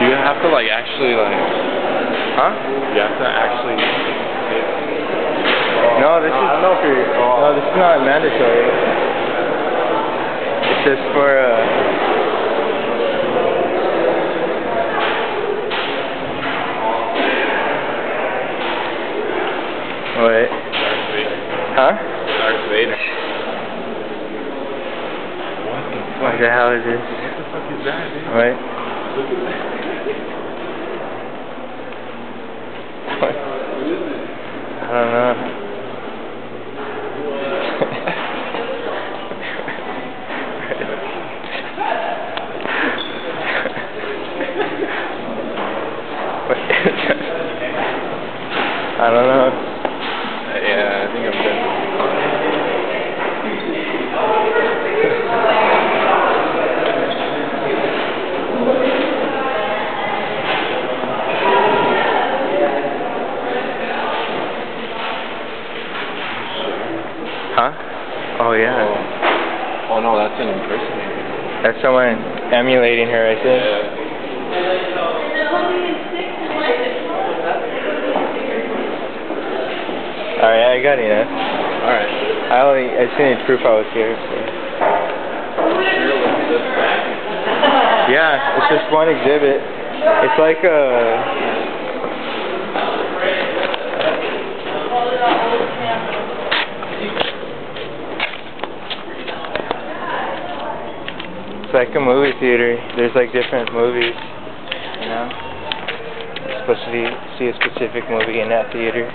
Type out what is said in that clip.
Do you have to like actually like? Huh? You have to actually. No, this is. I don't know if you're. No, this is not mandatory. It's just for Wait. Darth Vader. Huh? Darth Vader. What the hell is this? What the fuck is that, dude? Wait. Look at that. What? I don't know. I don't know. Yeah, I think I'm good. Huh? Oh yeah. Oh no, that's an impersonator. That's someone emulating her, I think. Yeah. Alright, I got it. Alright. I just need proof I was here. So. Yeah, it's just one exhibit. It's like a. It's like a movie theater. There's like different movies, you know. You're supposed to see a specific movie in that theater.